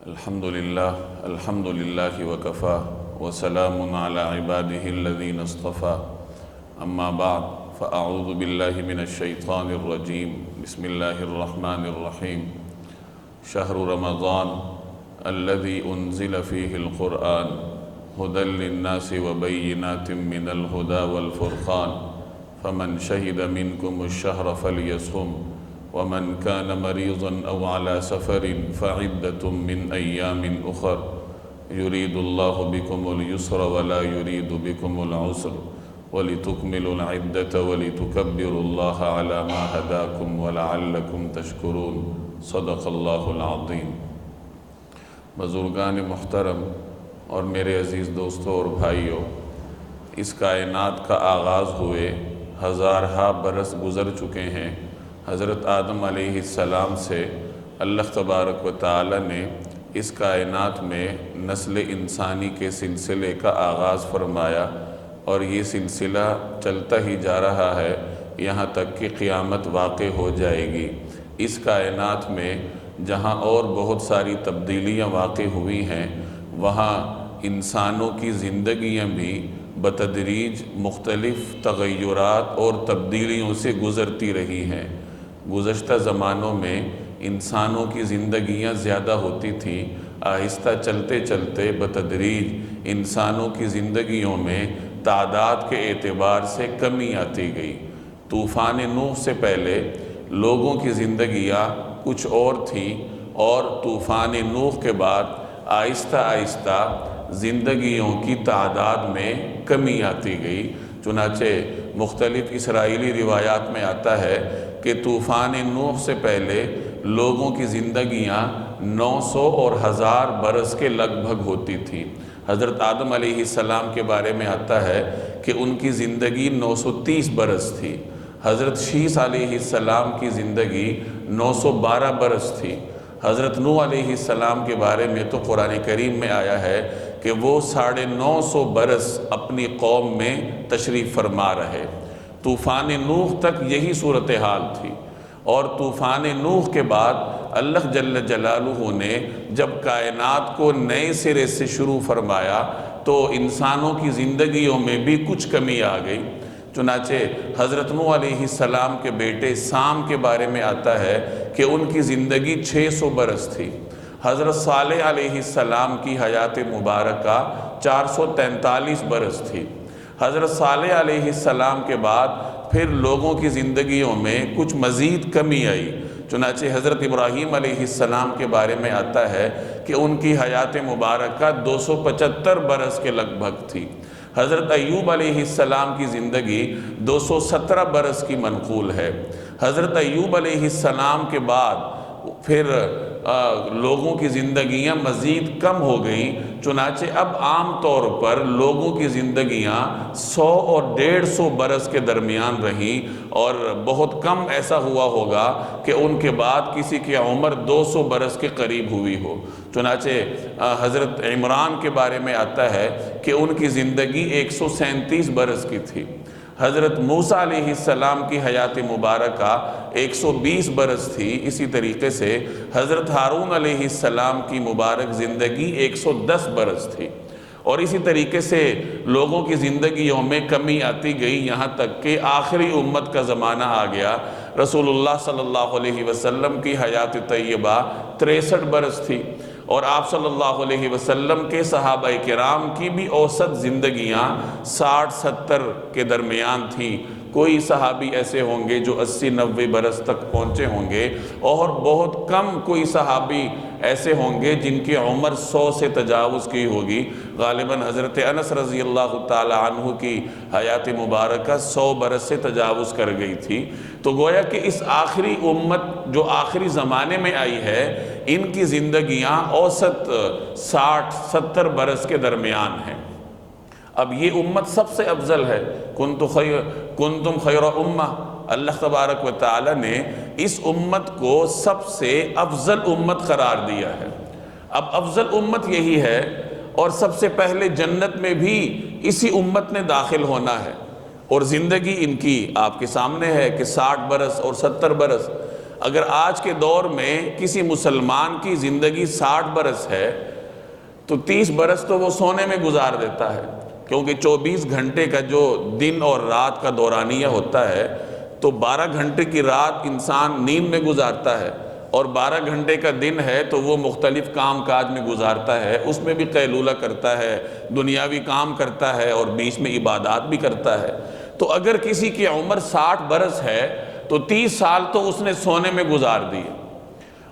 الحمد للہ وکفا وسلام علی عباده الذین اصطفى اما بعد فاعوذ باللہ من الشیطان الرجیم بسم اللہ الرحمن الرحیم شہر رمضان الذي انزل فيه القرآن هدى للناس وبينات من الهدى والفرقان فمن شهد منكم الشهر فليصم ومن كان مريضا أو على سفر فعدة من أيام أخر يريد الله بكم اليسر ولا يريد بكم العسر ولتكملوا العدة ولتكبروا الله على ما هداكم ولعلكم تشكرون صدق الله العظيم۔ بزرگان محترم اور میرے عزیز دوستوں اور بھائیوں، اس کائنات کا آغاز ہوئے ہزارہا برس گزر چکے ہیں۔ حضرت آدم علیہ السلام سے اللہ تبارک و تعالی نے اس کائنات میں نسل انسانی کے سلسلے کا آغاز فرمایا، اور یہ سلسلہ چلتا ہی جا رہا ہے یہاں تک کہ قیامت واقع ہو جائے گی۔ اس کائنات میں جہاں اور بہت ساری تبدیلیاں واقع ہوئی ہیں، وہاں انسانوں کی زندگیاں بھی بتدریج مختلف تغیرات اور تبدیلیوں سے گزرتی رہی ہیں۔ گزشتہ زمانوں میں انسانوں کی زندگیاں زیادہ ہوتی تھیں، آہستہ چلتے چلتے بتدریج انسانوں کی زندگیوں میں تعداد کے اعتبار سے کمی آتی گئی۔ طوفان نوح سے پہلے لوگوں کی زندگیاں کچھ اور تھیں، اور طوفان نوح کے بعد آہستہ آہستہ زندگیوں کی تعداد میں کمی آتی گئی۔ چنانچہ مختلف اسرائیلی روایات میں آتا ہے کہ طوفان نوح سے پہلے لوگوں کی زندگیاں 900 اور 1000 برس کے لگ بھگ ہوتی تھیں۔ حضرت آدم علیہ السلام کے بارے میں آتا ہے کہ ان کی زندگی 930 برس تھی۔ حضرت شیس علیہ السلام کی زندگی 912 برس تھی۔ حضرت نوح علیہ السلام کے بارے میں تو قرآن کریم میں آیا ہے کہ وہ 950 برس اپنی قوم میں تشریف فرما رہے۔ طوفان نوح تک یہی صورتحال تھی، اور طوفان نوح کے بعد اللہ جل جلالہ نے جب کائنات کو نئے سرے سے شروع فرمایا تو انسانوں کی زندگیوں میں بھی کچھ کمی آ گئی۔ چنانچہ حضرت نوح علیہ السلام کے بیٹے سام کے بارے میں آتا ہے کہ ان کی زندگی 600 برس تھی۔ حضرت صالح علیہ السلام کی حیات مبارکہ 443 برس تھی۔ حضرت صالح علیہ السلام کے بعد پھر لوگوں کی زندگیوں میں کچھ مزید کمی آئی۔ چنانچہ حضرت ابراہیم علیہ السلام کے بارے میں آتا ہے کہ ان کی حیات مبارکہ 275 برس کے لگ بھگ تھی۔ حضرت ایوب علیہ السلام کی زندگی 217 برس کی منقول ہے۔ حضرت ایوب علیہ السلام کے بعد پھر لوگوں کی زندگیاں مزید کم ہو گئیں۔ چنانچہ اب عام طور پر لوگوں کی زندگیاں 100 اور 150 برس کے درمیان رہیں، اور بہت کم ایسا ہوا ہوگا کہ ان کے بعد کسی کی عمر 200 برس کے قریب ہوئی ہو۔ چنانچہ حضرت عمران کے بارے میں آتا ہے کہ ان کی زندگی 137 برس کی تھی۔ حضرت موسیٰ علیہ السلام کی حیات مبارکہ 120 برس تھی۔ اسی طریقے سے حضرت ہارون علیہ السلام کی مبارک زندگی 110 برس تھی، اور اسی طریقے سے لوگوں کی زندگیوں میں کمی آتی گئی، یہاں تک کہ آخری امت کا زمانہ آ گیا۔ رسول اللہ صلی اللہ علیہ وسلم کی حیات طیبہ 63 برس تھی، اور آپ صلی اللہ علیہ وسلم کے صحابہ کرام کی بھی اوسط زندگیاں 60-70 کے درمیان تھیں۔ کوئی صحابی ایسے ہوں گے جو 80-90 برس تک پہنچے ہوں گے، اور بہت کم کوئی صحابی ایسے ہوں گے جن کی عمر 100 سے تجاوز کی ہوگی۔ غالباً حضرت انس رضی اللہ تعالی عنہ کی حیات مبارکہ 100 برس سے تجاوز کر گئی تھی۔ تو گویا کہ اس آخری امت جو آخری زمانے میں آئی ہے، ان کی زندگیاں اوسط 60-70 برس کے درمیان ہیں۔ اب یہ امت سب سے افضل ہے۔ کنتم خیر امہ، اللہ تبارک و تعالی نے اس امت کو سب سے افضل امت قرار دیا ہے۔ اب افضل امت یہی ہے، اور سب سے پہلے جنت میں بھی اسی امت نے داخل ہونا ہے، اور زندگی ان کی آپ کے سامنے ہے کہ 60 برس اور 70 برس۔ اگر آج کے دور میں کسی مسلمان کی زندگی 60 برس ہے تو 30 برس تو وہ سونے میں گزار دیتا ہے، کیونکہ 24 گھنٹے کا جو دن اور رات کا دورانیہ ہوتا ہے تو 12 گھنٹے کی رات انسان نیند میں گزارتا ہے، اور 12 گھنٹے کا دن ہے تو وہ مختلف کام کاج میں گزارتا ہے، اس میں بھی قیلولہ کرتا ہے، دنیاوی کام کرتا ہے، اور بیچ میں عبادات بھی کرتا ہے۔ تو اگر کسی کی عمر 60 برس ہے تو 30 سال تو اس نے سونے میں گزار دیے،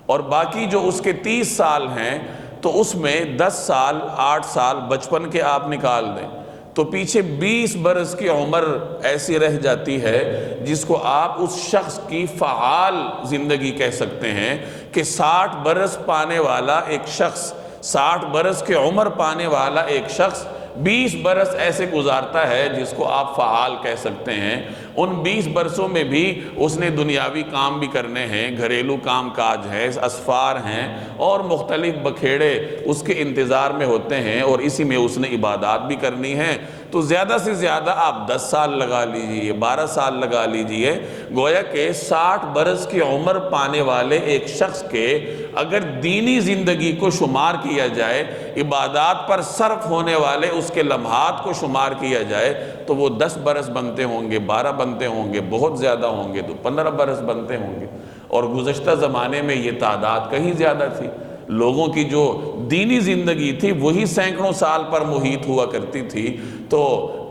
اور باقی جو اس کے 30 سال ہیں تو اس میں 10 سال 8 سال بچپن کے آپ نکال دیں تو پیچھے 20 برس کی عمر ایسی رہ جاتی ہے جس کو آپ اس شخص کی فعال زندگی کہہ سکتے ہیں، کہ 60 برس پانے والا ایک شخص، 60 برس کی عمر پانے والا ایک شخص 20 برس ایسے گزارتا ہے جس کو آپ فعال کہہ سکتے ہیں۔ ان 20 برسوں میں بھی اس نے دنیاوی کام بھی کرنے ہیں، گھریلو کام کاج ہیں، اسفار ہیں، اور مختلف بکھیڑے اس کے انتظار میں ہوتے ہیں، اور اسی میں اس نے عبادات بھی کرنی ہے۔ تو زیادہ سے زیادہ آپ 10 سال لگا لیجئے، 12 سال لگا لیجئے، گویا کہ 60 برس کی عمر پانے والے ایک شخص کے اگر دینی زندگی کو شمار کیا جائے، عبادات پر صرف ہونے والے اس کے لمحات کو شمار کیا جائے تو وہ 10 برس بنتے ہوں گے، 12 بنتے ہوں گے، بہت زیادہ ہوں گے تو 15 برس بنتے ہوں گے۔ اور گزشتہ زمانے میں یہ تعداد کہیں زیادہ تھی، لوگوں کی جو دینی زندگی تھی وہی سینکڑوں سال پر محیط ہوا کرتی تھی، تو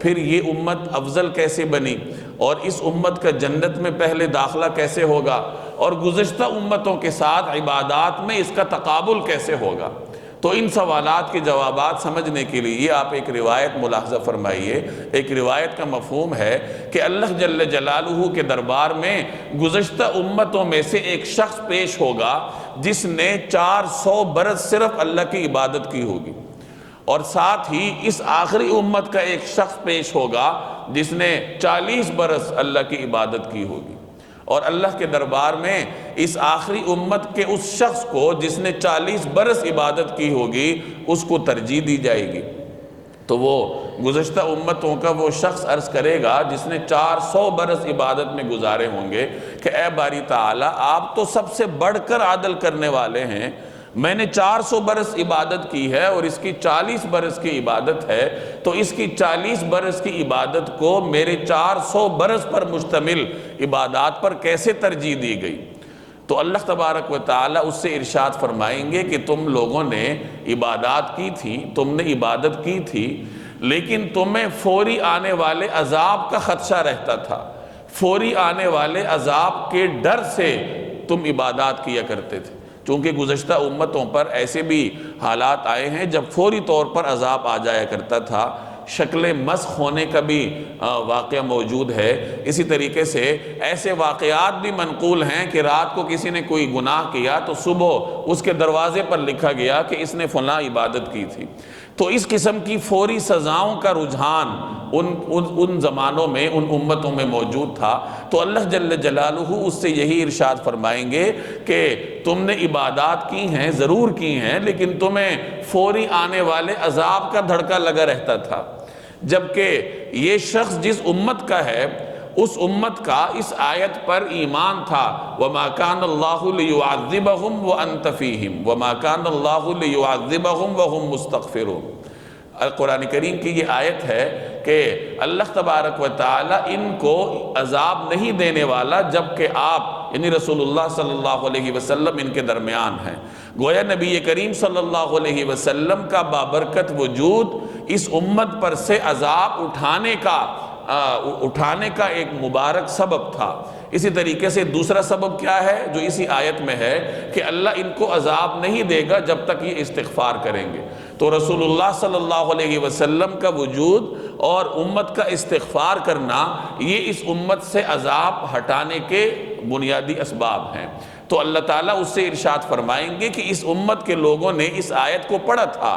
پھر یہ امت افضل کیسے بنی، اور اس امت کا جنت میں پہلے داخلہ کیسے ہوگا، اور گزشتہ امتوں کے ساتھ عبادات میں اس کا تقابل کیسے ہوگا؟ تو ان سوالات کے جوابات سمجھنے کے لیے آپ ایک روایت ملاحظہ فرمائیے۔ ایک روایت کا مفہوم ہے کہ اللہ جل جلالہ کے دربار میں گزشتہ امتوں میں سے ایک شخص پیش ہوگا جس نے 400 برس صرف اللہ کی عبادت کی ہوگی، اور ساتھ ہی اس آخری امت کا ایک شخص پیش ہوگا جس نے 40 برس اللہ کی عبادت کی ہوگی، اور اللہ کے دربار میں اس آخری امت کے اس شخص کو جس نے 40 برس عبادت کی ہوگی اس کو ترجیح دی جائے گی۔ تو وہ گزشتہ امتوں کا وہ شخص عرض کرے گا جس نے 400 برس عبادت میں گزارے ہوں گے کہ اے باری تعالیٰ، آپ تو سب سے بڑھ کر عدل کرنے والے ہیں، میں نے 400 برس عبادت کی ہے اور اس کی 40 برس کی عبادت ہے، تو اس کی 40 برس کی عبادت کو میرے 400 برس پر مشتمل عبادات پر کیسے ترجیح دی گئی؟ تو اللہ تبارک و تعالیٰ اس سے ارشاد فرمائیں گے کہ تم لوگوں نے عبادات کی تھی، تم نے عبادت کی تھی، لیکن تمہیں فوری آنے والے عذاب کا خدشہ رہتا تھا، فوری آنے والے عذاب کے ڈر سے تم عبادات کیا کرتے تھے، چونکہ گزشتہ امتوں پر ایسے بھی حالات آئے ہیں جب فوری طور پر عذاب آ جایا کرتا تھا، شکل مسخ ہونے کا بھی واقعہ موجود ہے۔ اسی طریقے سے ایسے واقعات بھی منقول ہیں کہ رات کو کسی نے کوئی گناہ کیا تو صبح اس کے دروازے پر لکھا گیا کہ اس نے فلاں عبادت کی تھی۔ تو اس قسم کی فوری سزاؤں کا رجحان ان زمانوں میں، ان امتوں میں موجود تھا۔ تو اللہ جل جلالہ اس سے یہی ارشاد فرمائیں گے کہ تم نے عبادات کی ہیں، ضرور کی ہیں، لیکن تمہیں فوری آنے والے عذاب کا دھڑکا لگا رہتا تھا، جبکہ یہ شخص جس امت کا ہے اس امت کا اس آیت پر ایمان تھا، وَمَا كَانَ اللَّهُ لِيُعَذِّبَهُمْ وَأَنْتَ فِيهِمْ وَمَا كَانَ اللَّهُ لِيُعَذِّبَهُمْ وَهُمْ مُسْتَغْفِرُونَ۔ قرآن کریم کی یہ آیت ہے کہ اللہ تبارک و تعالی ان کو عذاب نہیں دینے والا جبکہ آپ یعنی رسول اللہ صلی اللہ علیہ وسلم ان کے درمیان ہیں۔ گویا نبی کریم صلی اللہ علیہ وسلم کا بابرکت وجود اس امت پر سے عذاب اٹھانے کا ایک مبارک سبب تھا۔ اسی طریقے سے دوسرا سبب کیا ہے جو اسی آیت میں ہے کہ اللہ ان کو عذاب نہیں دے گا جب تک یہ استغفار کریں گے۔ تو رسول اللہ صلی اللہ علیہ وسلم کا وجود اور امت کا استغفار کرنا یہ اس امت سے عذاب ہٹانے کے بنیادی اسباب ہیں۔ تو اللہ تعالیٰ اس سے ارشاد فرمائیں گے کہ اس امت کے لوگوں نے اس آیت کو پڑھا تھا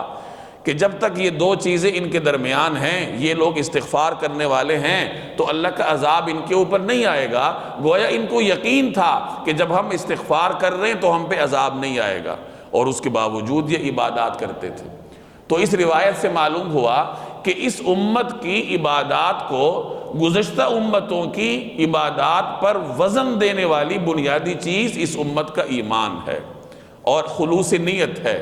کہ جب تک یہ دو چیزیں ان کے درمیان ہیں، یہ لوگ استغفار کرنے والے ہیں، تو اللہ کا عذاب ان کے اوپر نہیں آئے گا۔ گویا ان کو یقین تھا کہ جب ہم استغفار کر رہے ہیں تو ہم پہ عذاب نہیں آئے گا، اور اس کے باوجود یہ عبادات کرتے تھے۔ تو اس روایت سے معلوم ہوا کہ اس امت کی عبادات کو گزشتہ امتوں کی عبادات پر وزن دینے والی بنیادی چیز اس امت کا ایمان ہے اور خلوص نیت ہے،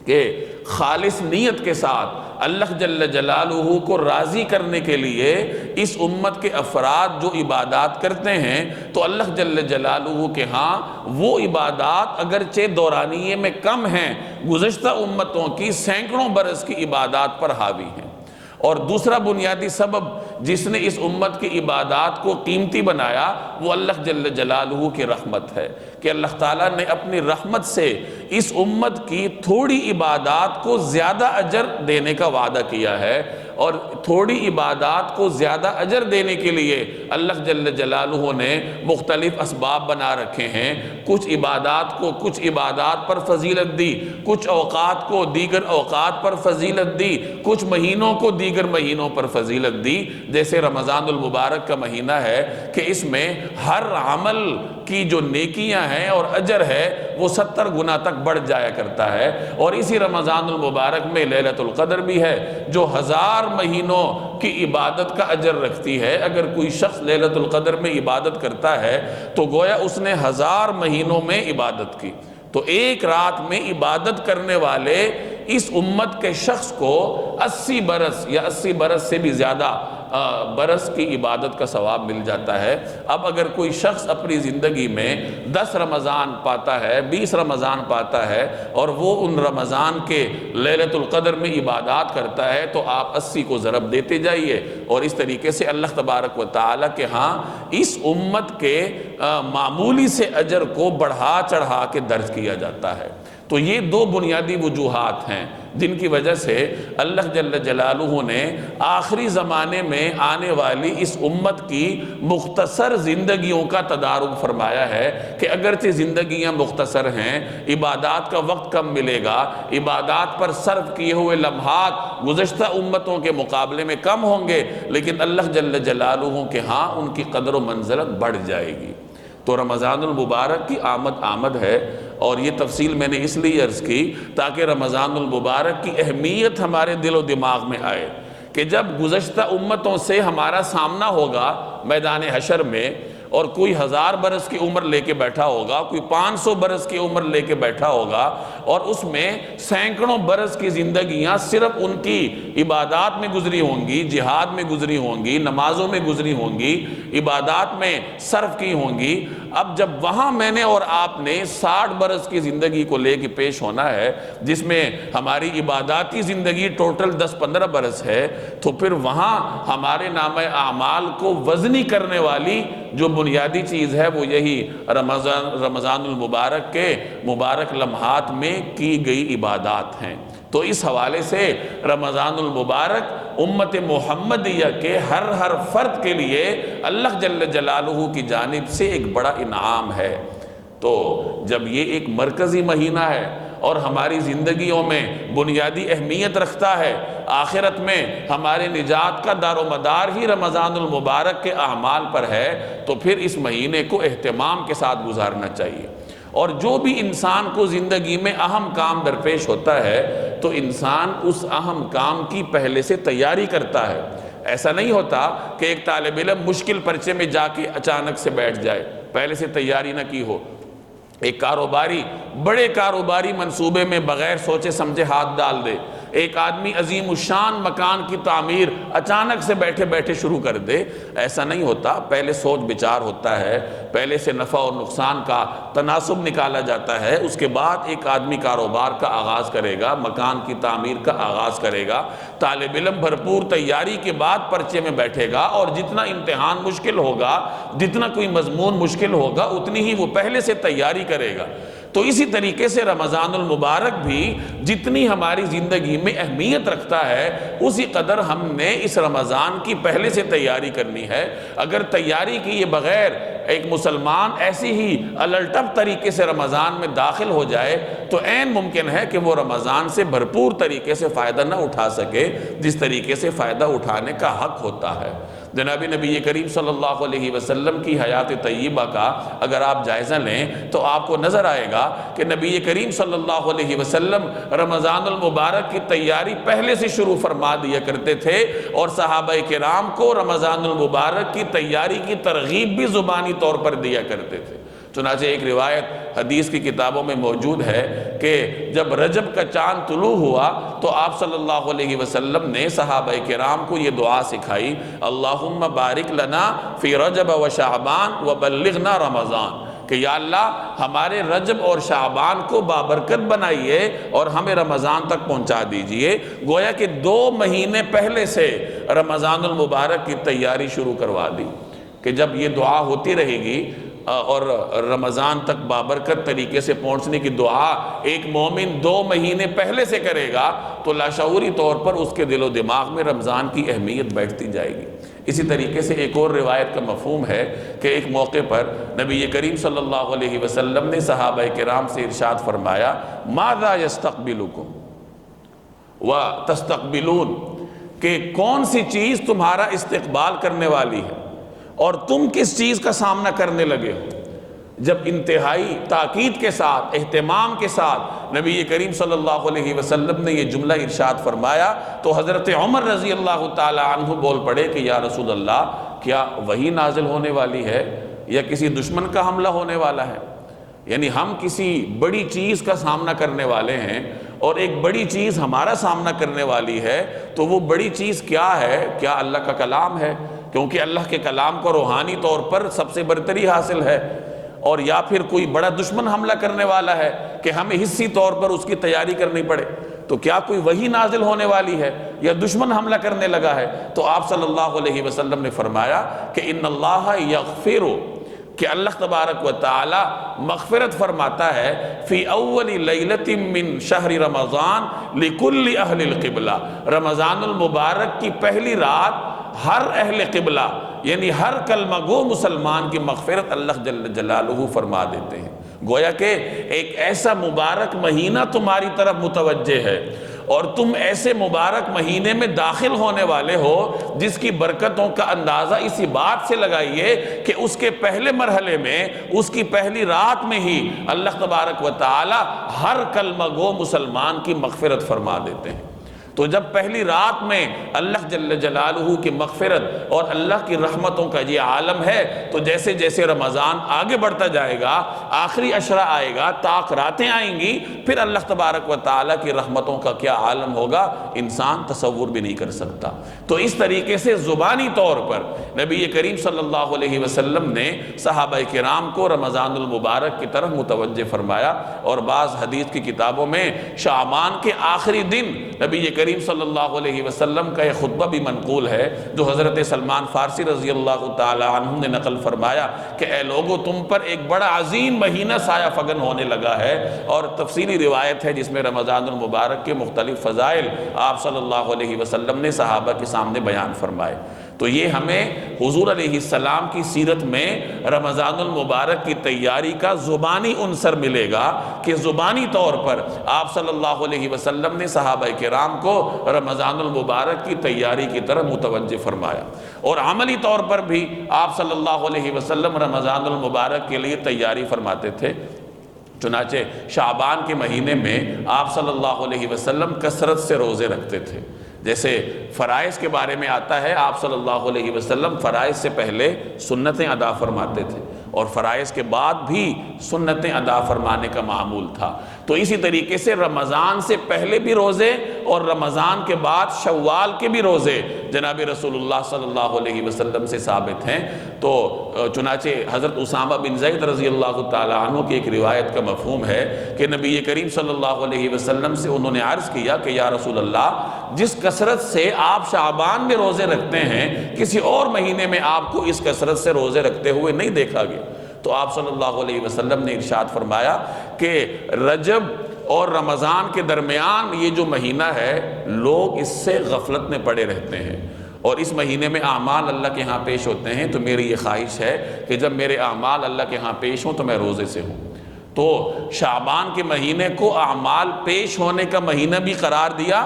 کہ خالص نیت کے ساتھ اللہ جل جلالہ کو راضی کرنے کے لیے اس امت کے افراد جو عبادات کرتے ہیں تو اللہ جل جلالہ کے ہاں وہ عبادات اگرچہ دورانیے میں کم ہیں، گزشتہ امتوں کی سینکڑوں برس کی عبادات پر حاوی ہیں۔ اور دوسرا بنیادی سبب جس نے اس امت کی عبادات کو قیمتی بنایا وہ اللہ جل جلالہ کی رحمت ہے، کہ اللہ تعالیٰ نے اپنی رحمت سے اس امت کی تھوڑی عبادات کو زیادہ اجر دینے کا وعدہ کیا ہے، اور تھوڑی عبادات کو زیادہ اجر دینے کے لیے اللہ جل جلالہ نے مختلف اسباب بنا رکھے ہیں۔ کچھ عبادات پر فضیلت دی، کچھ اوقات کو دیگر اوقات پر فضیلت دی، کچھ مہینوں کو دیگر مہینوں پر فضیلت دی۔ جیسے رمضان المبارک کا مہینہ ہے کہ اس میں ہر عمل کی جو نیکیاں ہیں اور اجر ہے وہ 70 گنا تک بڑھ جایا کرتا ہے، اور اسی رمضان المبارک میں لیلۃ القدر بھی ہے جو 1000 مہینوں کی عبادت کا اجر رکھتی ہے۔ اگر کوئی شخص لیلۃ القدر میں عبادت کرتا ہے تو گویا اس نے 1000 مہینوں میں عبادت کی۔ تو ایک رات میں عبادت کرنے والے اس امت کے شخص کو 80 برس یا 80 برس سے بھی زیادہ برس کی عبادت کا ثواب مل جاتا ہے۔ اب اگر کوئی شخص اپنی زندگی میں 10 رمضان پاتا ہے، 20 رمضان پاتا ہے، اور وہ ان رمضان کے لیلۃ القدر میں عبادات کرتا ہے تو آپ 80 کو ضرب دیتے جائیے، اور اس طریقے سے اللہ تبارک و تعالیٰ کے ہاں اس امت کے معمولی سے اجر کو بڑھا چڑھا کے درج کیا جاتا ہے۔ تو یہ 2 بنیادی وجوہات ہیں جن کی وجہ سے اللہ جل جلالہ نے آخری زمانے میں آنے والی اس امت کی مختصر زندگیوں کا تدارک فرمایا ہے کہ اگرچہ زندگیاں مختصر ہیں، عبادات کا وقت کم ملے گا، عبادات پر صرف کیے ہوئے لمحات گزشتہ امتوں کے مقابلے میں کم ہوں گے، لیکن اللہ جل جلالہ کے ہاں ان کی قدر و منزلت بڑھ جائے گی۔ تو رمضان المبارک کی آمد ہے، اور یہ تفصیل میں نے اس لیے عرض کی تاکہ رمضان المبارک کی اہمیت ہمارے دل و دماغ میں آئے کہ جب گزشتہ امتوں سے ہمارا سامنا ہوگا میدان حشر میں، اور کوئی 1000 برس کی عمر لے کے بیٹھا ہوگا، کوئی 500 برس کی عمر لے کے بیٹھا ہوگا، اور اس میں سینکڑوں برس کی زندگیاں صرف ان کی عبادات میں گزری ہوں گی، جہاد میں گزری ہوں گی، نمازوں میں گزری ہوں گی، عبادات میں صرف کی ہوں گی۔ اب جب وہاں میں نے اور آپ نے 60 برس کی زندگی کو لے کے پیش ہونا ہے، جس میں ہماری عباداتی زندگی ٹوٹل 10-15 برس ہے، تو پھر وہاں ہمارے نامہ اعمال کو وزنی کرنے والی جو بنیادی چیز ہے وہ یہی رمضان المبارک کے مبارک لمحات میں کی گئی عبادات ہیں۔ تو اس حوالے سے رمضان المبارک امت محمدیہ کے ہر فرد کے لیے اللہ جل جلالہ کی جانب سے ایک بڑا انعام ہے۔ تو جب یہ ایک مرکزی مہینہ ہے اور ہماری زندگیوں میں بنیادی اہمیت رکھتا ہے، آخرت میں ہمارے نجات کا دار و مدار ہی رمضان المبارک کے اعمال پر ہے، تو پھر اس مہینے کو اہتمام کے ساتھ گزارنا چاہیے۔ اور جو بھی انسان کو زندگی میں اہم کام درپیش ہوتا ہے تو انسان اس اہم کام کی پہلے سے تیاری کرتا ہے۔ ایسا نہیں ہوتا کہ ایک طالب علم مشکل پرچے میں جا کے اچانک سے بیٹھ جائے، پہلے سے تیاری نہ کی ہو۔ ایک کاروباری بڑے کاروباری منصوبے میں بغیر سوچے سمجھے ہاتھ ڈال دے، ایک آدمی عظیم الشان مکان کی تعمیر اچانک سے بیٹھے بیٹھے شروع کر دے، ایسا نہیں ہوتا۔ پہلے سوچ بچار ہوتا ہے، پہلے سے نفع اور نقصان کا تناسب نکالا جاتا ہے، اس کے بعد ایک آدمی کاروبار کا آغاز کرے گا، مکان کی تعمیر کا آغاز کرے گا۔ طالب علم بھرپور تیاری کے بعد پرچے میں بیٹھے گا، اور جتنا امتحان مشکل ہوگا، جتنا کوئی مضمون مشکل ہوگا، اتنی ہی وہ پہلے سے تیاری کرے گا۔ تو اسی طریقے سے رمضان المبارک بھی جتنی ہماری زندگی میں اہمیت رکھتا ہے، اسی قدر ہم نے اس رمضان کی پہلے سے تیاری کرنی ہے۔ اگر تیاری کیے بغیر ایک مسلمان ایسی ہی الٹپ طریقے سے رمضان میں داخل ہو جائے تو عین ممکن ہے کہ وہ رمضان سے بھرپور طریقے سے فائدہ نہ اٹھا سکے جس طریقے سے فائدہ اٹھانے کا حق ہوتا ہے۔ جناب نبی کریم صلی اللہ علیہ وسلم کی حیات طیبہ کا اگر آپ جائزہ لیں تو آپ کو نظر آئے گا کہ نبی کریم صلی اللہ علیہ وسلم رمضان المبارک کی تیاری پہلے سے شروع فرما دیا کرتے تھے، اور صحابہ کرام کو رمضان المبارک کی تیاری کی ترغیب بھی زبانی طور پر دیا کرتے تھے۔ چنانچہ ایک روایت حدیث کی کتابوں میں موجود ہے کہ جب رجب کا چاند طلوع ہوا تو آپ صلی اللہ علیہ وسلم نے صحابہ کرام کو یہ دعا سکھائی، اللہم بارک لنا فی رجب و شعبان وبلغنا رمضان، کہ یا اللہ ہمارے رجب اور شعبان کو بابرکت بنائیے اور ہمیں رمضان تک پہنچا دیجئے۔ گویا کہ 2 مہینے پہلے سے رمضان المبارک کی تیاری شروع کروا دی کہ جب یہ دعا ہوتی رہے گی اور رمضان تک بابرکت طریقے سے پہنچنے کی دعا ایک مومن 2 مہینے پہلے سے کرے گا تو لاشعوری طور پر اس کے دل و دماغ میں رمضان کی اہمیت بیٹھتی جائے گی۔ اسی طریقے سے ایک اور روایت کا مفہوم ہے کہ ایک موقع پر نبی کریم صلی اللہ علیہ وسلم نے صحابہ کرام سے ارشاد فرمایا، ماذا یستقبلکم وتستقبلون، کہ کون سی چیز تمہارا استقبال کرنے والی ہے اور تم کس چیز کا سامنا کرنے لگے ہو۔ جب انتہائی تاکید کے ساتھ، اہتمام کے ساتھ نبی کریم صلی اللہ علیہ وسلم نے یہ جملہ ارشاد فرمایا تو حضرت عمر رضی اللہ تعالی عنہ بول پڑے کہ یا رسول اللہ، کیا وحی نازل ہونے والی ہے یا کسی دشمن کا حملہ ہونے والا ہے؟ یعنی ہم کسی بڑی چیز کا سامنا کرنے والے ہیں اور ایک بڑی چیز ہمارا سامنا کرنے والی ہے، تو وہ بڑی چیز کیا ہے؟ کیا اللہ کا کلام ہے؟ کیونکہ اللہ کے کلام کو روحانی طور پر سب سے برتری حاصل ہے، اور یا پھر کوئی بڑا دشمن حملہ کرنے والا ہے کہ ہمیں حصی طور پر اس کی تیاری کرنی پڑے، تو کیا کوئی وحی نازل ہونے والی ہے یا دشمن حملہ کرنے لگا ہے؟ تو آپ صلی اللہ علیہ وسلم نے فرمایا کہ ان اللہ یغفر، کہ اللہ تبارک و تعالی مغفرت فرماتا ہے فی اول لیلۃ من شہر رمضان لکل اہل القبلہ، رمضان المبارک کی پہلی رات ہر اہل قبلہ یعنی ہر کلمہ گو مسلمان کی مغفرت اللہ جل جلالہ فرما دیتے ہیں۔ گویا کہ ایک ایسا مبارک مہینہ تمہاری طرف متوجہ ہے اور تم ایسے مبارک مہینے میں داخل ہونے والے ہو جس کی برکتوں کا اندازہ اسی بات سے لگائیے کہ اس کے پہلے مرحلے میں، اس کی پہلی رات میں ہی اللہ تبارک و تعالی ہر کلمہ گو مسلمان کی مغفرت فرما دیتے ہیں۔ تو جب پہلی رات میں اللہ جل جلالہ کی مغفرت اور اللہ کی رحمتوں کا یہ عالم ہے، تو جیسے جیسے رمضان آگے بڑھتا جائے گا، آخری عشرہ آئے گا، طاق راتیں آئیں گی، پھر اللہ تبارک و تعالیٰ کی رحمتوں کا کیا عالم ہوگا انسان تصور بھی نہیں کر سکتا۔ تو اس طریقے سے زبانی طور پر نبی کریم صلی اللہ علیہ وسلم نے صحابہ کرام کو رمضان المبارک کی طرف متوجہ فرمایا، اور بعض حدیث کی کتابوں میں شعبان کے آخری دن نبی کریم صلی اللہ علیہ وسلم کا ایک خطبہ بھی منقول ہے جو حضرت سلمان فارسی رضی اللہ تعالی عنہ نے نقل فرمایا کہ اے لوگو، تم پر ایک بڑا عظیم مہینہ سایہ فگن ہونے لگا ہے، اور تفصیلی روایت ہے جس میں رمضان المبارک کے مختلف فضائل آپ صلی اللہ علیہ وسلم نے صحابہ کے سامنے بیان فرمائے۔ تو یہ ہمیں حضور علیہ السلام کی سیرت میں رمضان المبارک کی تیاری کا زبانی عنصر ملے گا کہ زبانی طور پر آپ صلی اللہ علیہ وسلم نے صحابہ کرام کو رمضان المبارک کی تیاری کی طرف متوجہ فرمایا، اور عملی طور پر بھی آپ صلی اللہ علیہ وسلم رمضان المبارک کے لیے تیاری فرماتے تھے۔ چنانچہ شعبان کے مہینے میں آپ صلی اللہ علیہ وسلم کثرت سے روزے رکھتے تھے۔ جیسے فرائض کے بارے میں آتا ہے، آپ صلی اللہ علیہ وسلم فرائض سے پہلے سنتیں ادا فرماتے تھے اور فرائض کے بعد بھی سنتیں ادا فرمانے کا معمول تھا۔ تو اسی طریقے سے رمضان سے پہلے بھی روزے اور رمضان کے بعد شوال کے بھی روزے جناب رسول اللہ صلی اللہ علیہ وسلم سے ثابت ہیں۔ تو چنانچہ حضرت اسامہ بن زید رضی اللہ تعالی عنہ کی ایک روایت کا مفہوم ہے کہ نبی کریم صلی اللہ علیہ وسلم سے انہوں نے عرض کیا کہ یا رسول اللہ، جس کثرت سے آپ شعبان میں روزے رکھتے ہیں، کسی اور مہینے میں آپ کو اس کثرت سے روزے رکھتے ہوئے نہیں دیکھا گیا۔ تو آپ صلی اللہ علیہ وسلم نے ارشاد فرمایا کہ رجب اور رمضان کے درمیان یہ جو مہینہ ہے، لوگ اس سے غفلت میں پڑے رہتے ہیں، اور اس مہینے میں اعمال اللہ کے ہاں پیش ہوتے ہیں۔ تو میری یہ خواہش ہے کہ جب میرے اعمال اللہ کے ہاں پیش ہوں تو میں روزے سے ہوں۔ تو شعبان کے مہینے کو اعمال پیش ہونے کا مہینہ بھی قرار دیا،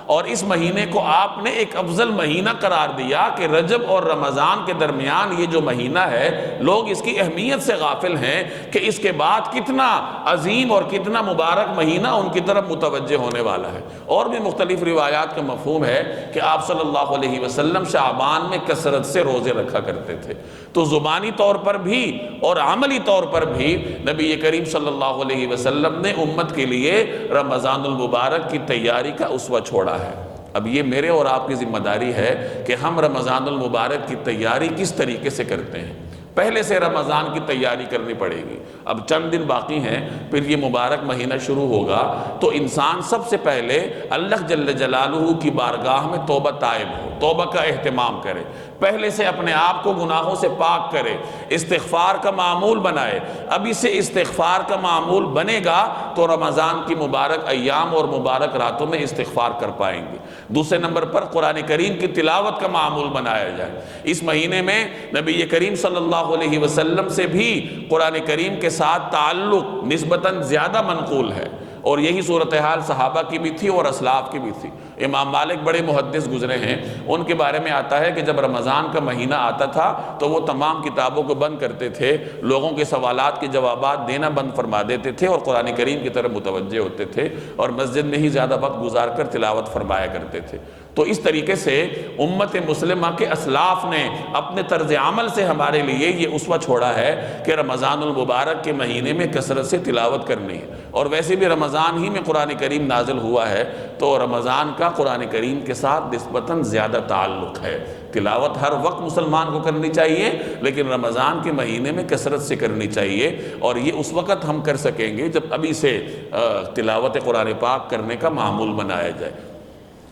اور اس مہینے کو آپ نے ایک افضل مہینہ قرار دیا کہ رجب اور رمضان کے درمیان یہ جو مہینہ ہے لوگ اس کی اہمیت سے غافل ہیں کہ اس کے بعد کتنا عظیم اور کتنا مبارک مہینہ ان کی طرف متوجہ ہونے والا ہے۔ اور بھی مختلف روایات کا مفہوم ہے کہ آپ صلی اللہ علیہ وسلم شعبان میں کثرت سے روزے رکھا کرتے تھے۔ تو زبانی طور پر بھی اور عملی طور پر بھی نبی کریم صلی اللہ علیہ وسلم نے امت کے لیے رمضان المبارک کی تیاری کا اسوہ چھوڑا ہے۔ اب یہ میرے اور آپ کی ذمہ داری ہے کہ ہم رمضان المبارک کی تیاری کس طریقے سے کرتے ہیں۔ پہلے سے رمضان کی تیاری کرنی پڑے گی۔ اب چند دن باقی ہیں، پھر یہ مبارک مہینہ شروع ہوگا، تو انسان سب سے پہلے اللہ جل جلالہ کی بارگاہ میں توبہ طائب ہو، توبہ کا اہتمام کرے، پہلے سے اپنے آپ کو گناہوں سے پاک کرے، استغفار کا معمول بنائے۔ ابھی سے استغفار کا معمول بنے گا تو رمضان کی مبارک ایام اور مبارک راتوں میں استغفار کر پائیں گے۔ دوسرے نمبر پر قرآن کریم کی تلاوت کا معمول بنایا جائے۔ اس مہینے میں نبی کریم صلی اللہ علیہ وسلم سے بھی قرآن کریم کے ساتھ تعلق نسبتاً زیادہ منقول ہے، اور یہی صورتحال صحابہ کی بھی تھی اور اسلاف کی بھی تھی۔ امام مالک بڑے محدث گزرے ہیں، ان کے بارے میں آتا ہے کہ جب رمضان کا مہینہ آتا تھا تو وہ تمام کتابوں کو بند کرتے تھے، لوگوں کے سوالات کے جوابات دینا بند فرما دیتے تھے اور قرآن کریم کی طرف متوجہ ہوتے تھے اور مسجد میں ہی زیادہ وقت گزار کر تلاوت فرمایا کرتے تھے۔ تو اس طریقے سے امت مسلمہ کے اسلاف نے اپنے طرز عمل سے ہمارے لیے یہ اسوہ چھوڑا ہے کہ رمضان المبارک کے مہینے میں کثرت سے تلاوت کرنی ہے۔ اور ویسے بھی رمضان ہی میں قرآن کریم نازل ہوا ہے، تو رمضان کا قرآن کریم کے ساتھ نسبتاً زیادہ تعلق ہے۔ تلاوت ہر وقت مسلمان کو کرنی چاہیے، لیکن رمضان کے مہینے میں کثرت سے کرنی چاہیے، اور یہ اس وقت ہم کر سکیں گے جب ابھی سے تلاوت قرآن پاک کرنے کا معمول بنایا جائے۔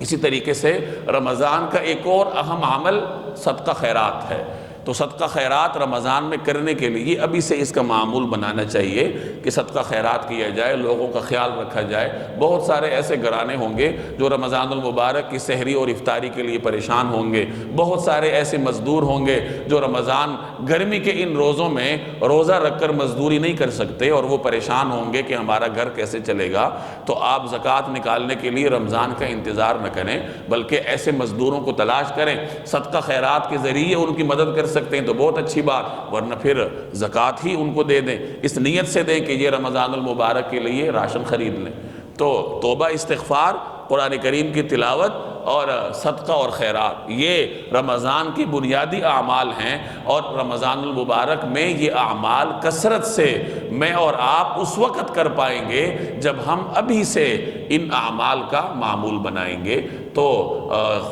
اسی طریقے سے رمضان کا ایک اور اہم عمل صدقہ خیرات ہے۔ تو صدقہ خیرات رمضان میں کرنے کے لیے ابھی سے اس کا معمول بنانا چاہیے کہ صدقہ خیرات کیا جائے، لوگوں کا خیال رکھا جائے۔ بہت سارے ایسے گھرانے ہوں گے جو رمضان المبارک کی سحری اور افطاری کے لیے پریشان ہوں گے، بہت سارے ایسے مزدور ہوں گے جو رمضان گرمی کے ان روزوں میں روزہ رکھ کر مزدوری نہیں کر سکتے اور وہ پریشان ہوں گے کہ ہمارا گھر کیسے چلے گا۔ تو آپ زکوٰۃ نکالنے کے لیے رمضان کا انتظار نہ کریں، بلکہ ایسے مزدوروں کو تلاش کریں، صدقہ خیرات کے ذریعے ان کی مدد کر سکتے ہیں تو بہت اچھی بات، ورنہ پھر زکوٰۃ ہی ان کو دے دیں، اس نیت سے دیں کہ یہ رمضان المبارک کے لیے راشن خرید لیں۔ تو توبہ، استغفار، قرآن کریم کی تلاوت اور صدقہ اور خیرات، یہ رمضان کی بنیادی اعمال ہیں، اور رمضان المبارک میں یہ اعمال کثرت سے میں اور آپ اس وقت کر پائیں گے جب ہم ابھی سے ان اعمال کا معمول بنائیں گے۔ تو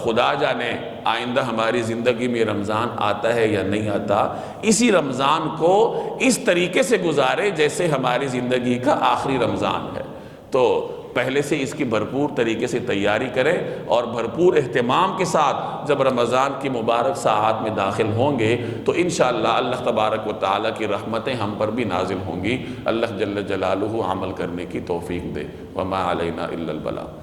خدا جانے آئندہ ہماری زندگی میں رمضان آتا ہے یا نہیں آتا، اسی رمضان کو اس طریقے سے گزارے جیسے ہماری زندگی کا آخری رمضان ہے۔ تو پہلے سے اس کی بھرپور طریقے سے تیاری کریں، اور بھرپور اہتمام کے ساتھ جب رمضان کی مبارک ساعات میں داخل ہوں گے تو انشاءاللہ اللہ تبارک و تعالیٰ کی رحمتیں ہم پر بھی نازل ہوں گی۔ اللہ جل جلالہ عمل کرنے کی توفیق دے۔ وما علینا الا البلاغ۔